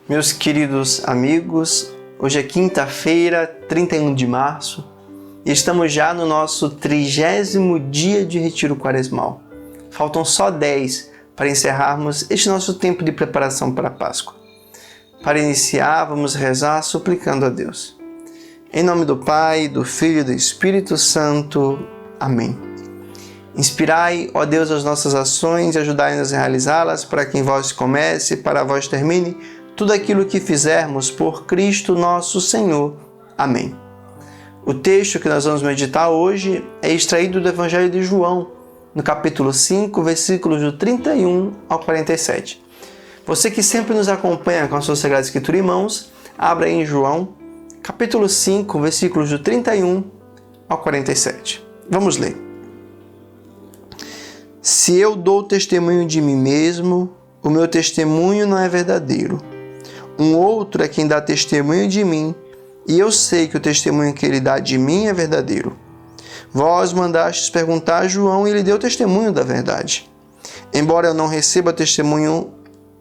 Meus queridos amigos, hoje é quinta-feira, 31 de março, e estamos já no nosso 30º dia de retiro quaresmal. Faltam só 10 para encerrarmos este nosso tempo de preparação para a Páscoa. Para iniciar, vamos rezar suplicando a Deus. Em nome do Pai, do Filho e do Espírito Santo. Amém. Inspirai, ó Deus, as nossas ações e ajudai-nos a realizá-las, para que em vós comece e para vós termine tudo aquilo que fizermos por Cristo nosso Senhor. Amém. O texto que nós vamos meditar hoje é extraído do Evangelho de João, no capítulo 5, versículos do 31 ao 47. Você que sempre nos acompanha com a sua Sagrada Escritura em mãos, abra em João, capítulo 5, versículos do 31 ao 47. Vamos ler. Se eu dou testemunho de mim mesmo, o meu testemunho não é verdadeiro. Um outro é quem dá testemunho de mim, e eu sei que o testemunho que ele dá de mim é verdadeiro. Vós mandastes perguntar a João e ele deu testemunho da verdade. Embora eu não receba testemunho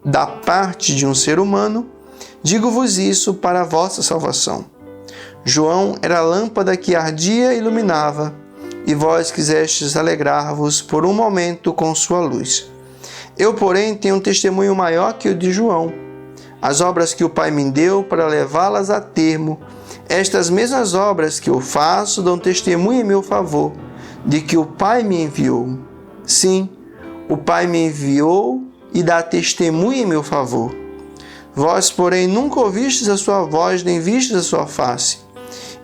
da parte de um ser humano, digo-vos isso para a vossa salvação. João era a lâmpada que ardia e iluminava, e vós quisestes alegrar-vos por um momento com sua luz. Eu, porém, tenho um testemunho maior que o de João. As obras que o Pai me deu para levá-las a termo, estas mesmas obras que eu faço dão testemunho em meu favor, de que o Pai me enviou. Sim, o Pai me enviou e dá testemunho em meu favor. Vós, porém, nunca ouvistes a sua voz, nem vistes a sua face,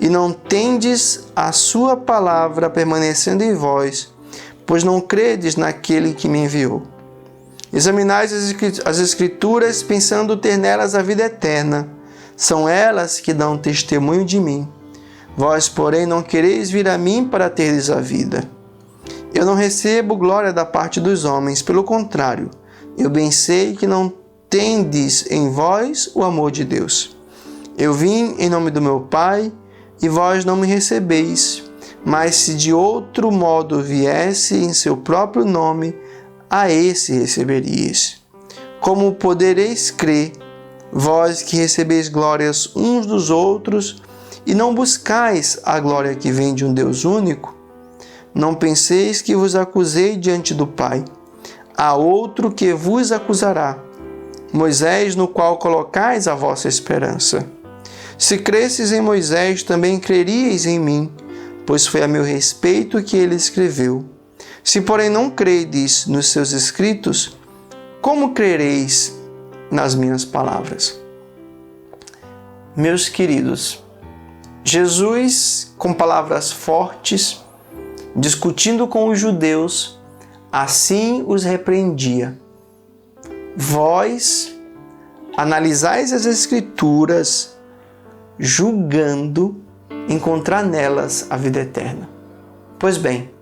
e não tendes a sua palavra permanecendo em vós, pois não credes naquele que me enviou. Examinais as Escrituras, pensando ter nelas a vida eterna. São elas que dão testemunho de mim. Vós, porém, não quereis vir a mim para terdes a vida. Eu não recebo glória da parte dos homens, pelo contrário, eu bem sei que não tendes em vós o amor de Deus. Eu vim em nome do meu Pai, e vós não me recebeis, mas se de outro modo viesse em seu próprio nome, a esse receberíeis. Como podereis crer, vós que recebeis glórias uns dos outros, e não buscais a glória que vem de um Deus único? Não penseis que vos acusei diante do Pai. Há outro que vos acusará, Moisés, no qual colocais a vossa esperança. Se cresces em Moisés, também creríeis em mim, pois foi a meu respeito que ele escreveu. Se, porém, não credes nos seus escritos, como crereis nas minhas palavras? Meus queridos, Jesus, com palavras fortes, discutindo com os judeus, assim os repreendia. Vós analisais as Escrituras, julgando encontrar nelas a vida eterna. Pois bem,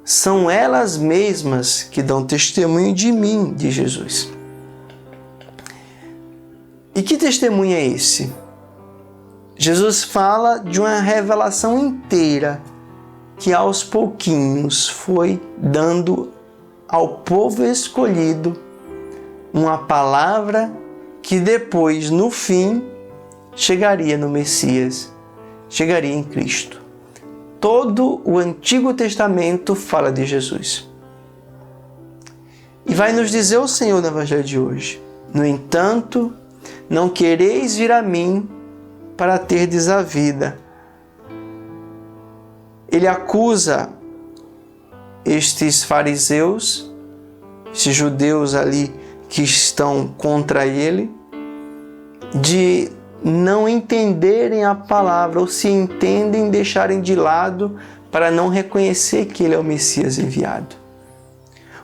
são elas mesmas que dão testemunho de mim, de Jesus. E que testemunho é esse? Jesus fala de uma revelação inteira que aos pouquinhos foi dando ao povo escolhido uma palavra que depois, no fim, chegaria no Messias, chegaria em Cristo. Todo o Antigo Testamento fala de Jesus. E vai nos dizer o Senhor no Evangelho de hoje: no entanto, não quereis vir a mim para terdes a vida. Ele acusa estes fariseus, estes judeus ali que estão contra ele, de não entenderem a palavra, ou se entendem, deixarem de lado para não reconhecer que ele é o Messias enviado.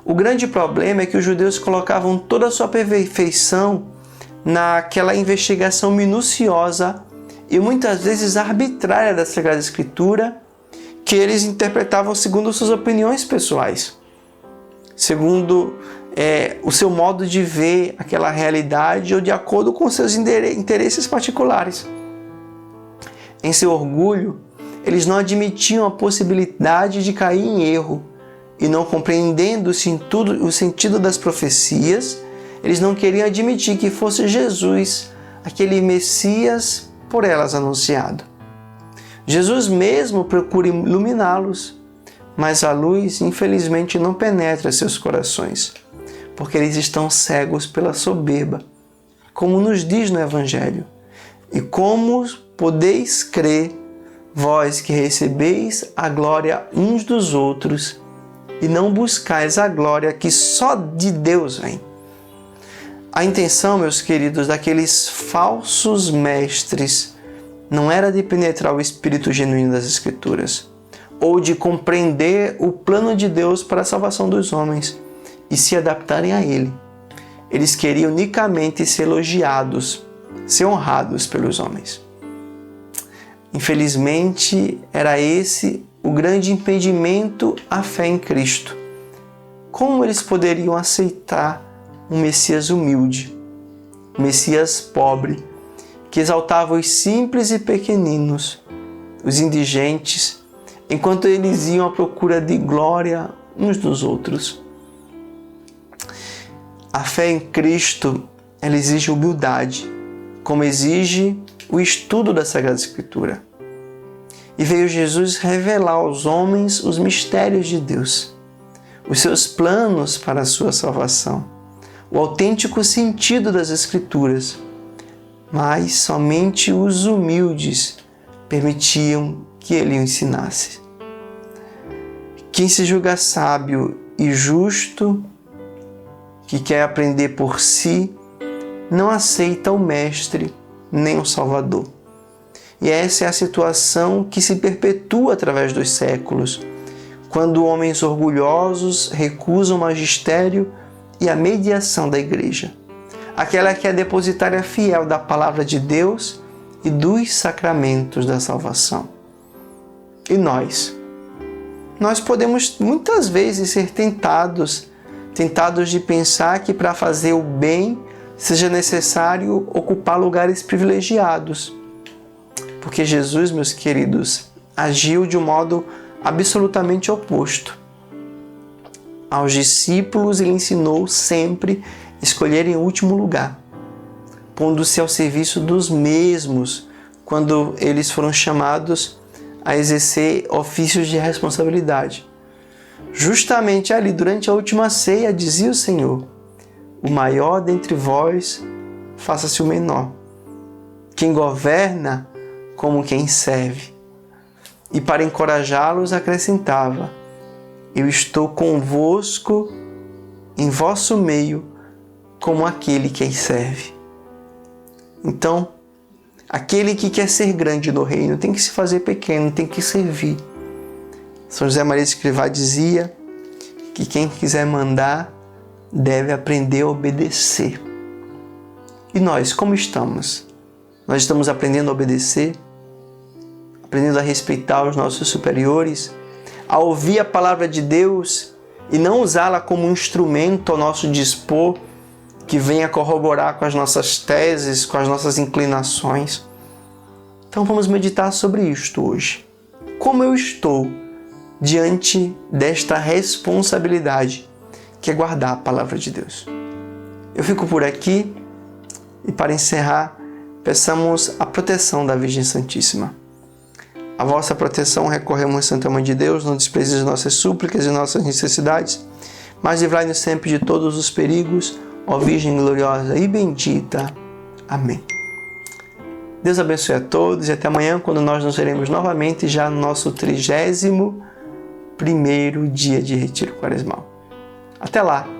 O grande problema é que os judeus colocavam toda a sua perfeição naquela investigação minuciosa e muitas vezes arbitrária da Sagrada Escritura, que eles interpretavam segundo suas opiniões pessoais, segundo o seu modo de ver aquela realidade ou de acordo com seus interesses particulares. Em seu orgulho, eles não admitiam a possibilidade de cair em erro e, não compreendendo o sentido das profecias, Eles não queriam admitir que fosse Jesus, aquele Messias por elas anunciado. Jesus mesmo procura iluminá-los, mas a luz, infelizmente, não penetra seus corações, porque eles estão cegos pela soberba, como nos diz no Evangelho. E como podeis crer, vós que recebeis a glória uns dos outros, e não buscais a glória que só de Deus vem. A intenção, meus queridos, daqueles falsos mestres não era de penetrar o espírito genuíno das Escrituras, ou de compreender o plano de Deus para a salvação dos homens e se adaptarem a ele. Eles queriam unicamente ser elogiados, ser honrados pelos homens. Infelizmente, era esse o grande impedimento à fé em Cristo. Como eles poderiam aceitar um Messias humilde, um Messias pobre, que exaltava os simples e pequeninos, os indigentes, enquanto eles iam à procura de glória uns dos outros? A fé em Cristo, ela exige humildade, como exige o estudo da Sagrada Escritura. E veio Jesus revelar aos homens os mistérios de Deus, os seus planos para a sua salvação, o autêntico sentido das Escrituras. Mas somente os humildes permitiam que ele o ensinasse. Quem se julga sábio e justo, que quer aprender por si, não aceita o Mestre nem o Salvador. E essa é a situação que se perpetua através dos séculos, quando homens orgulhosos recusam o magistério e a mediação da Igreja, aquela que é a depositária fiel da Palavra de Deus e dos sacramentos da salvação. E nós podemos muitas vezes ser tentados de pensar que para fazer o bem seja necessário ocupar lugares privilegiados. Porque Jesus, meus queridos, agiu de um modo absolutamente oposto. Aos discípulos ele ensinou sempre a escolherem o último lugar, pondo-se ao serviço dos mesmos quando eles foram chamados a exercer ofícios de responsabilidade. Justamente ali, durante a última ceia, dizia o Senhor: o maior dentre vós, faça-se o menor. Quem governa, como quem serve. E para encorajá-los, acrescentava: eu estou convosco em vosso meio, como aquele que serve. Então, aquele que quer ser grande no reino tem que se fazer pequeno, tem que servir. São José Maria Escrivá dizia que quem quiser mandar deve aprender a obedecer. E nós, como estamos? Nós estamos aprendendo a obedecer? Aprendendo a respeitar os nossos superiores? A ouvir a palavra de Deus e não usá-la como um instrumento ao nosso dispor que venha corroborar com as nossas teses, com as nossas inclinações? Então vamos meditar sobre isto hoje. Como eu estou diante desta responsabilidade que é guardar a palavra de Deus? Eu fico por aqui e, para encerrar, peçamos a proteção da Virgem Santíssima. A vossa proteção recorremos, Santa Mãe de Deus, não desprezeis nossas súplicas e nossas necessidades, mas livrai-nos sempre de todos os perigos, ó Virgem gloriosa e bendita. Amém. Deus abençoe a todos e até amanhã, quando nós nos veremos novamente já no nosso 31º dia de Retiro Quaresmal. Até lá!